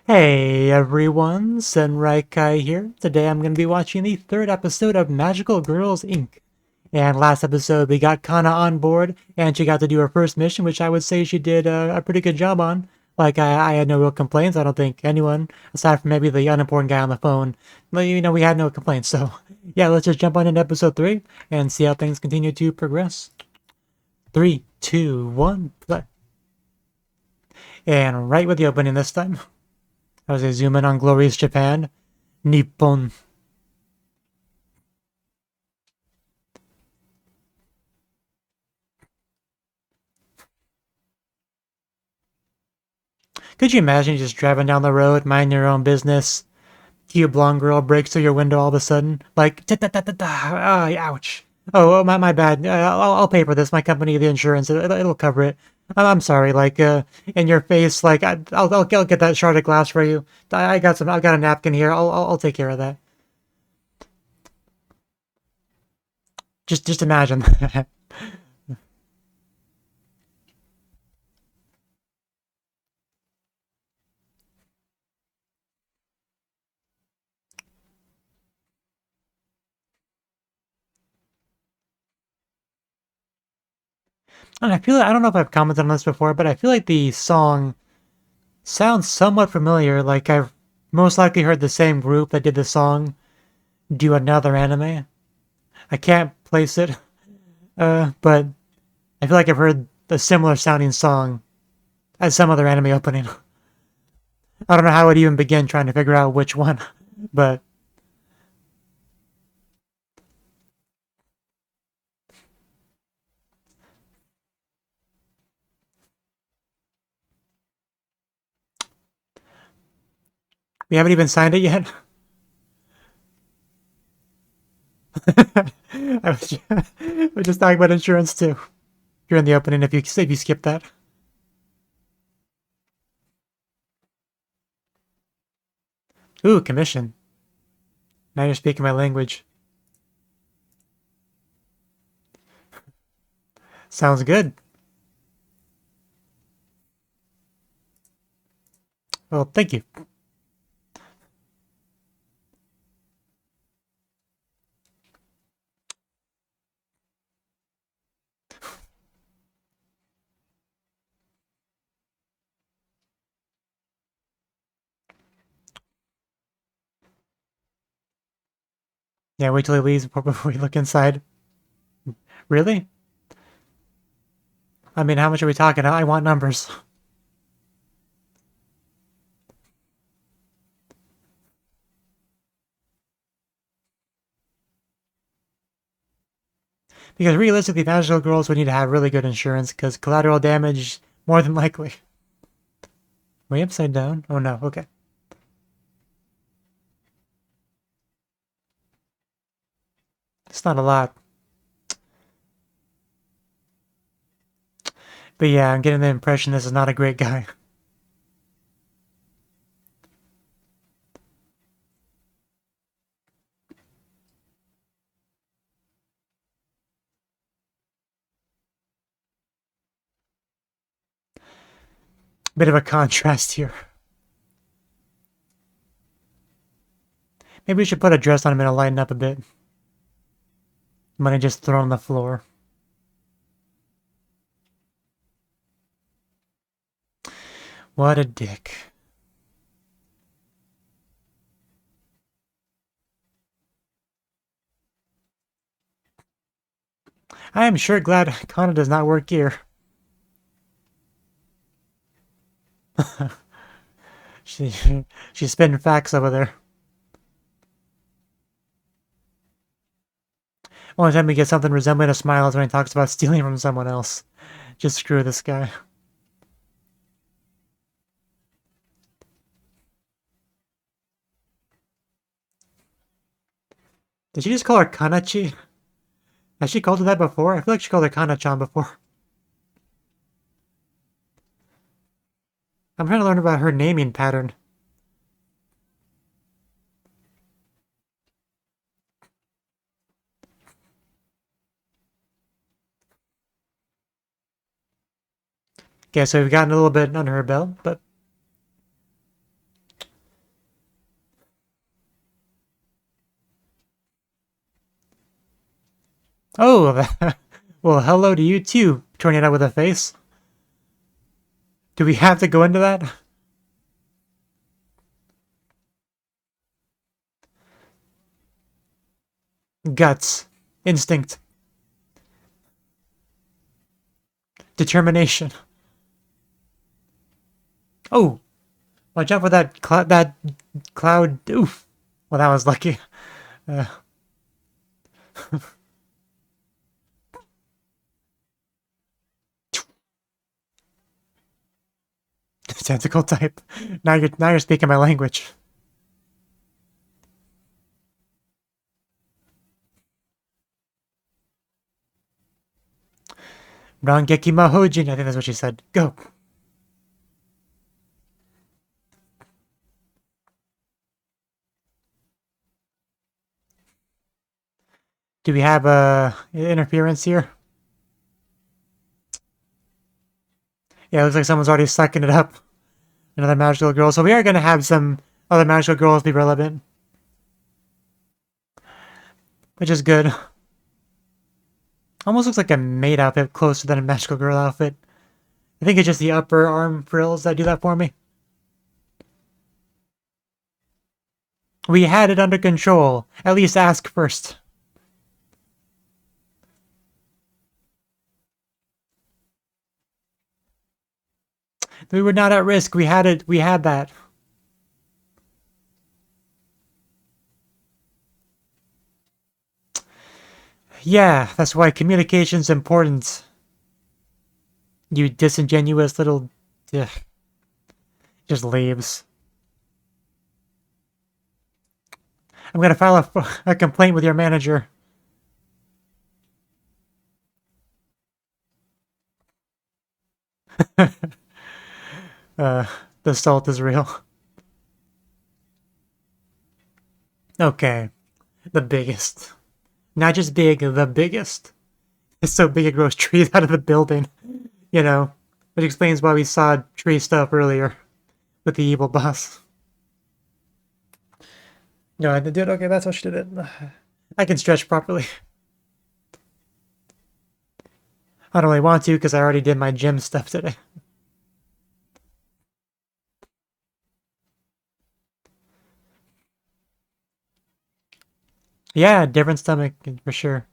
Hey everyone, Senrai here. Today I'm going to be watching the third episode of Magical Girls Inc. And last episode we got Kana on board and she got to do her first mission, which I would say she did a pretty good job on. I had no real complaints. I don't think anyone, aside from maybe the unimportant guy on the phone, we had no complaints. So yeah, let's just jump on into episode 3 and see how things continue to progress. 3, 2, 1, play. And right with the opening this time. As I zoom in on glorious Japan, Nippon. Could you imagine just driving down the road, minding your own business? Cute blonde girl breaks through your window all of a sudden, like ta ta ta ta ta. Ouch. Oh, my bad. I'll pay for this. My company, the insurance, it'll cover it. I'm sorry. In your face. I'll get that shard of glass for you. I got some. I've got a napkin here. I'll take care of that. Just imagine that. And I don't know if I've commented on this before, but I feel like the song sounds somewhat familiar. Like I've most likely heard the same group that did the song do another anime. I can't place it, but I feel like I've heard a similar sounding song as some other anime opening. I don't know how I'd even begin trying to figure out which one, but we haven't even signed it yet. We're just talking about insurance too. You're in the opening if you skip that. Ooh, commission. Now you're speaking my language. Sounds good. Well, thank you. Yeah, wait till he leaves before we look inside. Really? I mean, how much are we talking? I want numbers. Because realistically, magical girls would need to have really good insurance because collateral damage, more than likely. Way upside down? Oh no, okay. It's not a lot. But yeah, I'm getting the impression this is not a great guy. Bit of a contrast here. Maybe we should put a dress on him and lighten up a bit. Money just thrown on the floor. What a dick. I am sure glad Kana does not work here. she, she's spitting facts over there. Only time we get something resembling a smile is when he talks about stealing from someone else. Just screw this guy. Did she just call her Kanachi? Has she called her that before? I feel like she called her Kana-chan before. I'm trying to learn about her naming pattern. Okay, so we've gotten a little bit under her belt, but Oh, well, hello to you too, tornado with a face. Do we have to go into that? Guts. Instinct. Determination. Oh, watch out for that cloud. Oof. Well, that was lucky. Uh, tentacle type. Now you're speaking my language. Rangeki Mahojin, I think that's what she said. Go. Do we have interference here? Yeah, it looks like someone's already sucking it up. Another magical girl. So we are going to have some other magical girls be relevant, which is good. Almost looks like a maid outfit closer than a magical girl outfit. I think it's just the upper arm frills that do that for me. We had it under control. At least ask first. We were not at risk. We had it. We had that. Yeah, that's why communication's important. You disingenuous little... Ugh, just leaves. I'm gonna file a complaint with your manager. uh, the salt is real. Okay. The biggest. Not just big, the biggest. It's so big it grows trees out of the building. You know, which explains why we saw tree stuff earlier with the evil boss. No, I did it. Okay, that's how she did it. I can stretch properly. I don't really want to because I already did my gym stuff today. Yeah, different stomach for sure.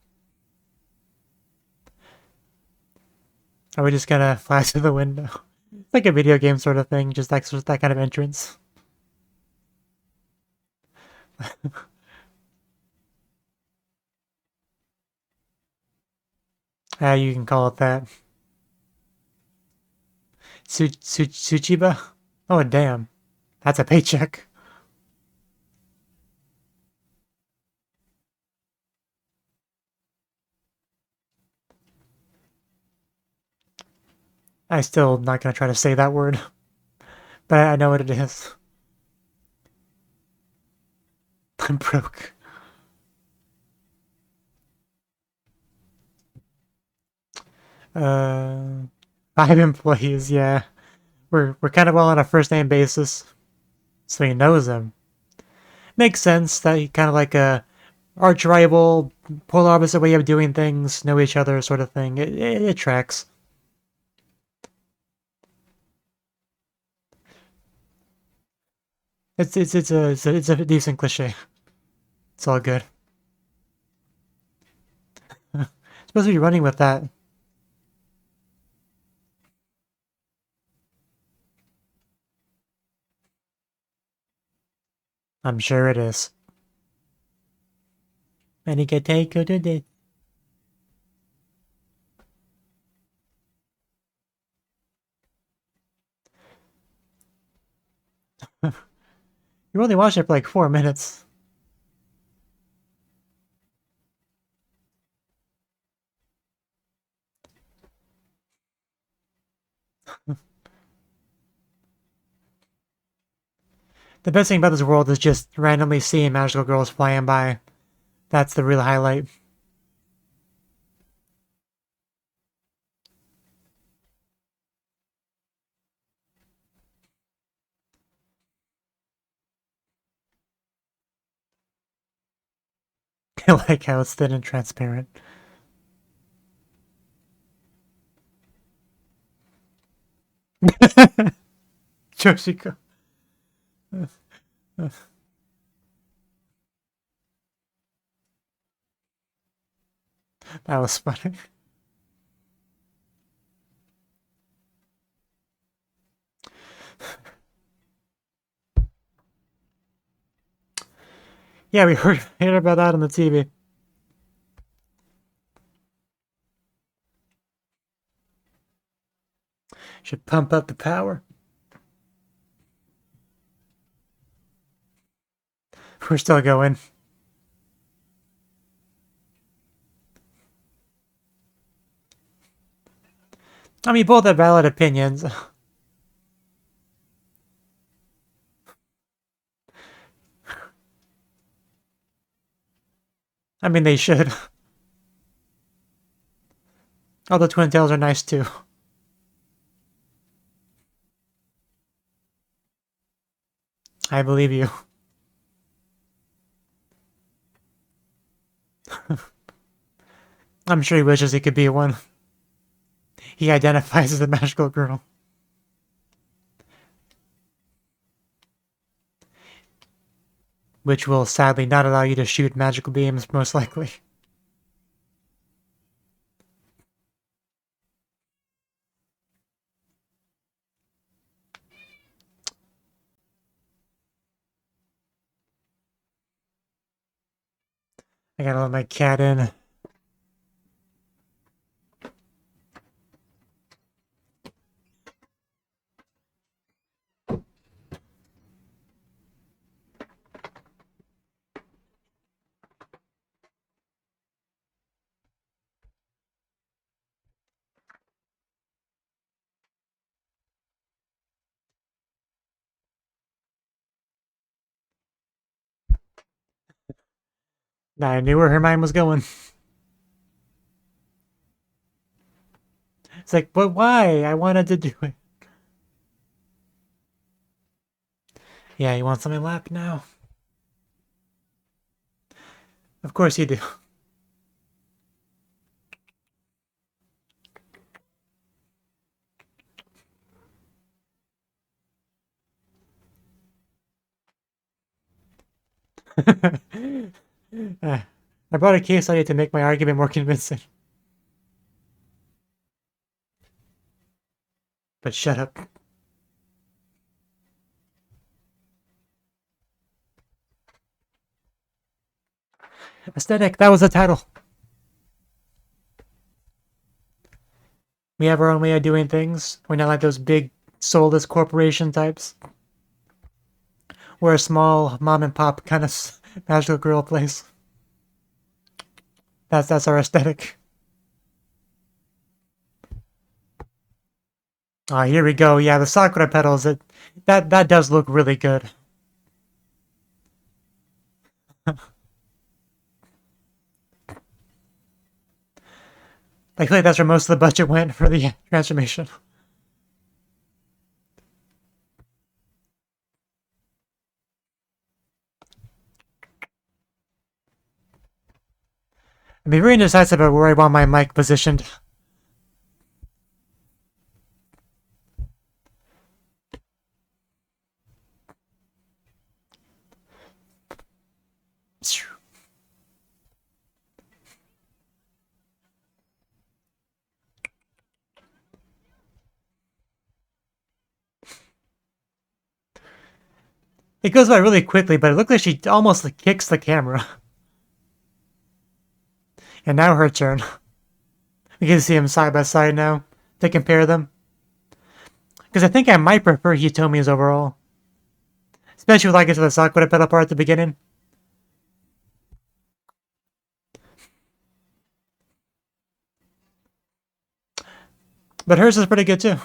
Are we just gonna fly through the window? It's like a video game sort of thing, just that kind of entrance. Ah, you can call it that. Tsuchiba? Oh, damn. That's a paycheck. I still not gonna try to say that word, but I know what it is. I'm broke. Uh, 5 employees, yeah. We're kind of all on a first name basis, so he knows him. Makes sense that he kind of like a arch rival, polar opposite way of doing things, know each other sort of thing. It tracks. It's a decent cliche. It's all good. Supposed to be running with that. I'm sure it is. And he can take her today. You only watched it for like 4 minutes. The best thing about this world is just randomly seeing magical girls flying by. That's the real highlight. I like how it's thin and transparent. Joshiko. That was funny. Yeah, we heard about that on the TV. Should pump up the power. We're still going. I mean, both have valid opinions. I mean, they should. Although twin tails are nice too. I believe you. I'm sure he wishes he could be one. He identifies as a magical girl. Which will sadly not allow you to shoot magical beams, most likely. I gotta let my cat in. I knew where her mind was going. It's like, but why? I wanted to do it. Yeah, you want something lap now? Of course you do. I brought a case study to make my argument more convincing. But shut up. Aesthetic, that was the title. We have our own way of doing things. We're not like those big soulless corporation types. We're a small mom and pop kind of magical girl place. That's our aesthetic. Ah, here we go. Yeah, the Sakura petals. That does look really good. I feel like that's where most of the budget went for the transformation. I'm very indecisive about where I want my mic positioned. It goes by really quickly, but it looks like she almost kicks the camera. And now her turn. We can see them side by side now to compare them. Because I think I might prefer Hitomi's overall. Especially with like into the Sakura petal part at the beginning. But hers is pretty good too.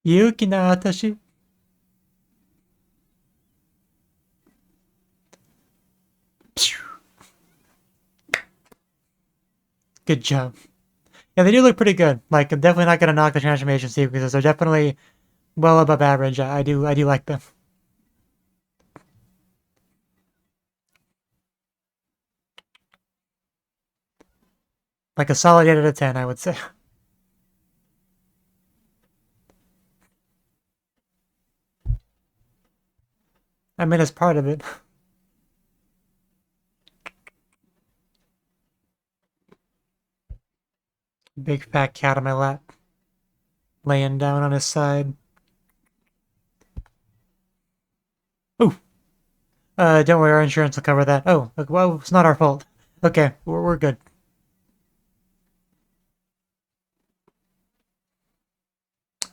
Yuki na Atashi. Good job. Yeah, they do look pretty good. Like, I'm definitely not gonna knock the transformation sequences. They're definitely well above average. I do like them. Like a solid 8 out of 10, I would say. I mean, it's part of it. Big fat cat on my lap, laying down on his side. Ooh. Don't worry, our insurance will cover that. Oh, well, it's not our fault. Okay, we're good.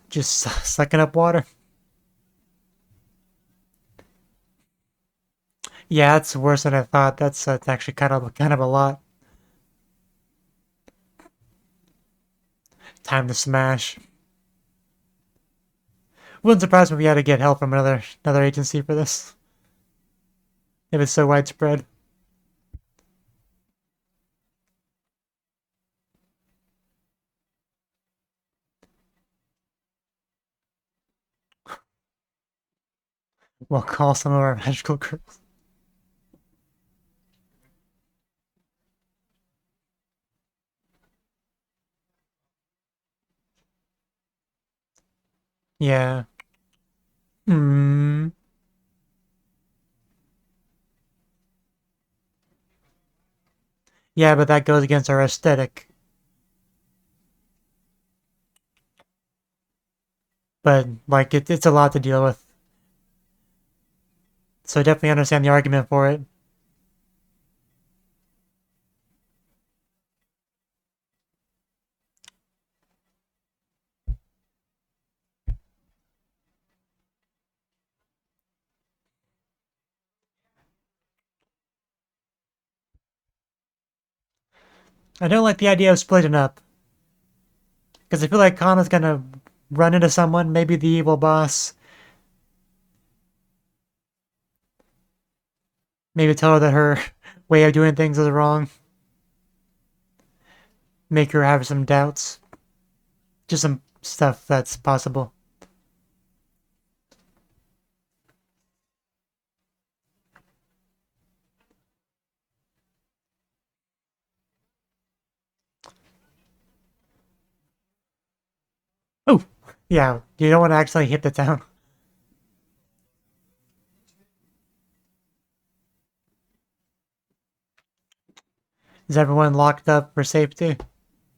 Just sucking up water. Yeah, that's worse than I thought. That's actually kind of a lot. Time to smash. Wouldn't surprise me if we had to get help from another agency for this. If it's so widespread. We'll call some of our magical girls. Yeah. Hmm. Yeah, but that goes against our aesthetic. But like it's a lot to deal with. So I definitely understand the argument for it. I don't like the idea of splitting up. Because I feel like Kana's gonna run into someone, maybe the evil boss. Maybe tell her that her way of doing things is wrong. Make her have some doubts. Just some stuff that's possible. Oh, yeah, you don't want to actually hit the town. Is everyone locked up for safety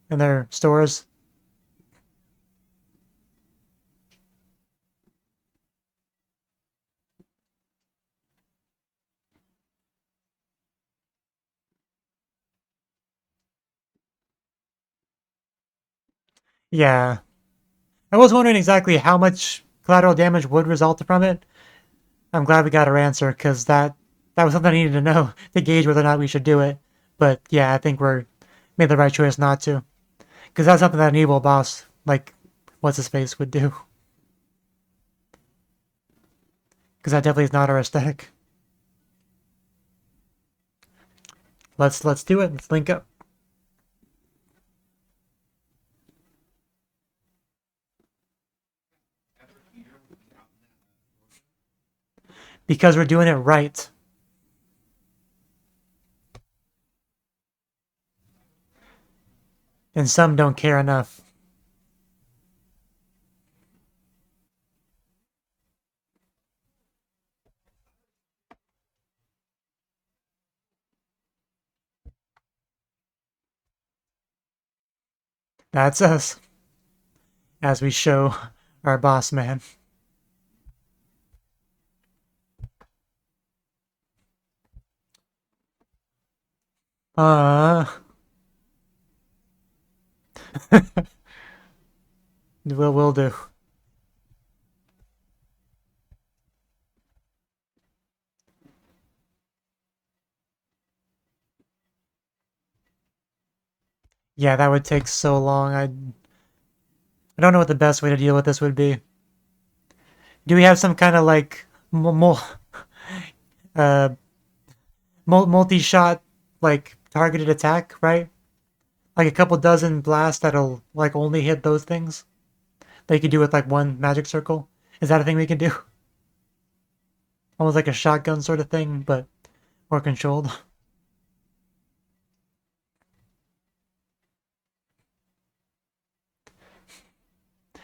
in their stores? Yeah. I was wondering exactly how much collateral damage would result from it. I'm glad we got our answer, because that was something I needed to know to gauge whether or not we should do it. But yeah, I think we're made the right choice not to. Because that's something that an evil boss, like, what's his face, would do. Because that definitely is not our aesthetic. Let's do it. Let's link up. Because we're doing it right. And some don't care enough. That's us. As we show our boss man. Uh will do. Yeah, that would take so long. I don't know what the best way to deal with this would be. Do we have some kind of like uh multi-shot like targeted attack, right? Like a couple dozen blasts that'll like only hit those things. That you can do with like one magic circle. Is that a thing we can do? Almost like a shotgun sort of thing, but more controlled.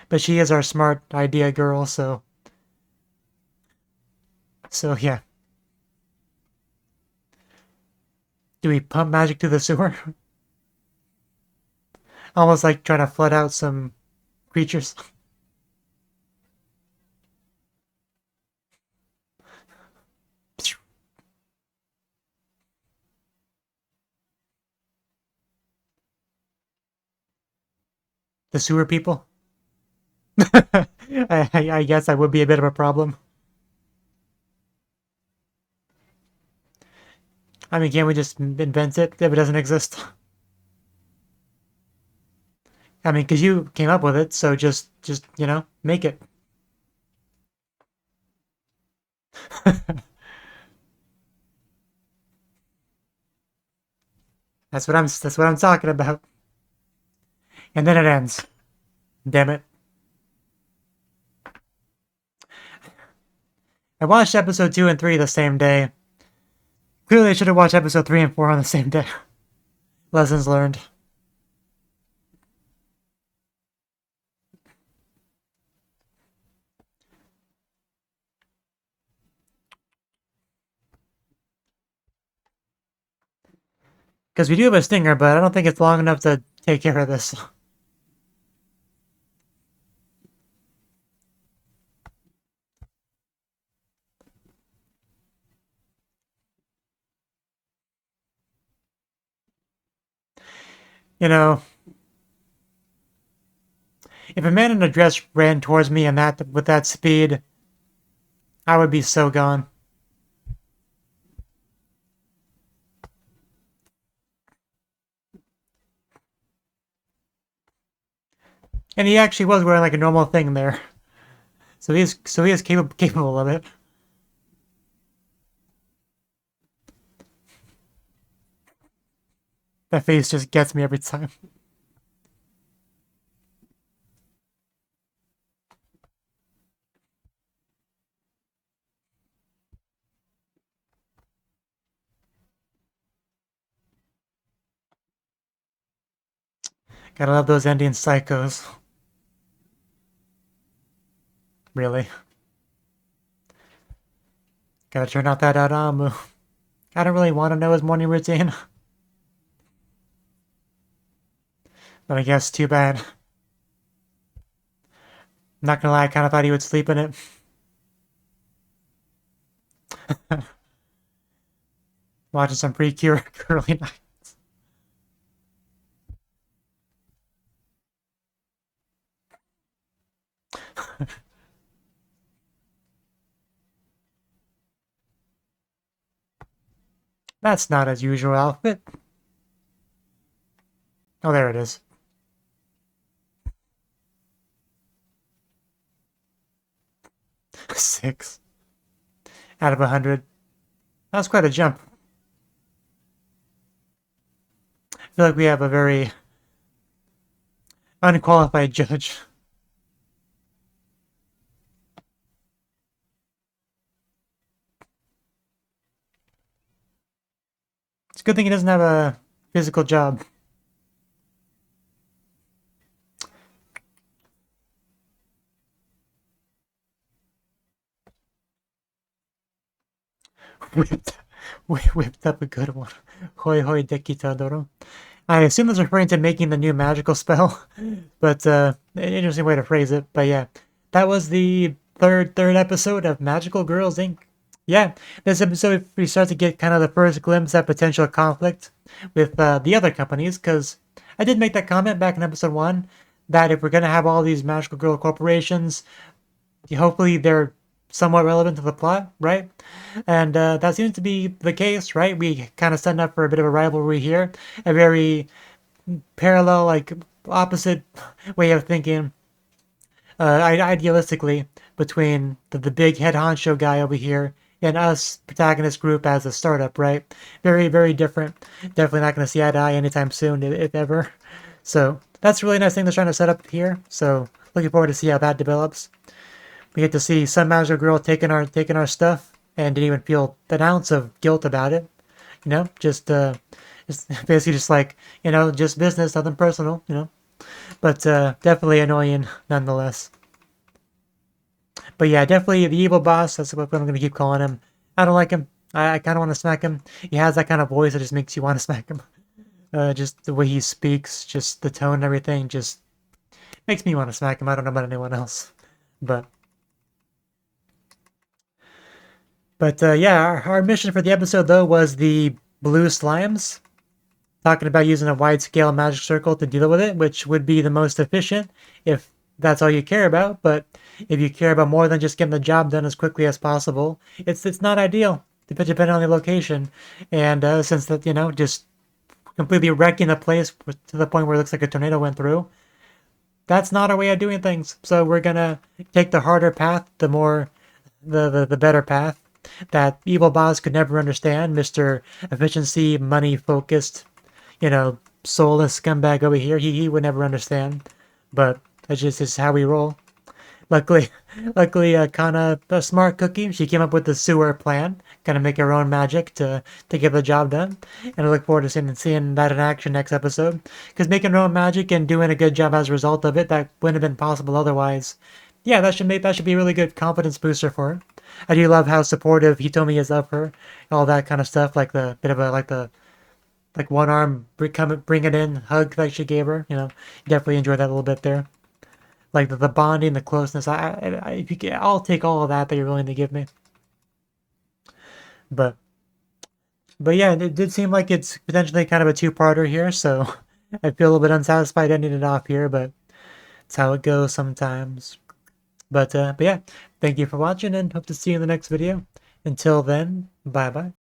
But she is our smart idea girl, so yeah. Do we pump magic to the sewer? Almost like trying to flood out some creatures. The sewer people? I guess that would be a bit of a problem. I mean, can't we just invent it if it doesn't exist? I mean, because you came up with it, so just make it. That's what I'm talking about. And then it ends. Damn it. I watched episode 2 and 3 the same day. Clearly, I should have watched episode 3 and 4 on the same day. Lessons learned. Because we do have a stinger, but I don't think it's long enough to take care of this. You know, if a man in a dress ran towards me and that with that speed, I would be so gone. And he actually was wearing like a normal thing there. So he is capable of it. That face just gets me every time. Gotta love those Indian psychos. Really. Gotta turn out that Adamu. I don't really want to know his morning routine. But I guess too bad. I'm not gonna lie, I kind of thought he would sleep in it. Watching some pre-cure early nights. That's not his usual outfit. Oh, there it is. 6 out of 100. That was quite a jump. I feel like we have a very unqualified judge. It's a good thing he doesn't have a physical job. whipped up a good one. Hoi hoi dekitadoro. I assume that's referring to making the new magical spell, but an interesting way to phrase it. But yeah, that was the third episode of Magical Girls Inc. Yeah, this episode we start to get kind of the first glimpse at potential conflict with the other companies, because I did make that comment back in episode 1 that if we're going to have all these magical girl corporations, hopefully they're somewhat relevant to the plot, right? And that seems to be the case, right? We kind of set up for a bit of a rivalry here, a very parallel, like opposite way of thinking, idealistically, between the big head honcho guy over here and us protagonist group as a startup, right? Very, very different. Definitely not going to see eye to eye anytime soon, if ever. So that's a really nice thing they're trying to set up here. So looking forward to see how that develops. We get to see some magical girl taking our stuff and didn't even feel an ounce of guilt about it. You know, just basically just like, you know, just business, nothing personal, you know. But definitely annoying nonetheless. But yeah, definitely the evil boss. That's what I'm going to keep calling him. I don't like him. I kind of want to smack him. He has that kind of voice that just makes you want to smack him. Just the way he speaks, just the tone and everything, just makes me want to smack him. I don't know about anyone else. But yeah, our mission for the episode, though, was the blue slimes. Talking about using a wide-scale magic circle to deal with it, which would be the most efficient if that's all you care about. But if you care about more than just getting the job done as quickly as possible, it's not ideal, depending on the location. And since that, you know, just completely wrecking a place to the point where it looks like a tornado went through, that's not our way of doing things. So we're gonna take the harder path, the better path that evil boss could never understand. Mr. Efficiency, money focused, you know, soulless scumbag over here. He would never understand, but that's just how we roll. Luckily, Kana, a smart cookie, she came up with the sewer plan, kind of make her own magic to get the job done. And I look forward to seeing that in action next episode. Because making her own magic and doing a good job as a result of it, that wouldn't have been possible otherwise. Yeah, that should be a really good confidence booster for her. I do love how supportive Hitomi is of her, all that kind of stuff, like the bit of a like one arm bring it in hug like she gave her. You know, definitely enjoy that a little bit there. Like the bonding, the closeness. I'll take all of that you're willing to give me. But yeah, it did seem like it's potentially kind of a two-parter here, so I feel a little bit unsatisfied ending it off here, but it's how it goes sometimes. But yeah, thank you for watching and hope to see you in the next video. Until then, bye bye.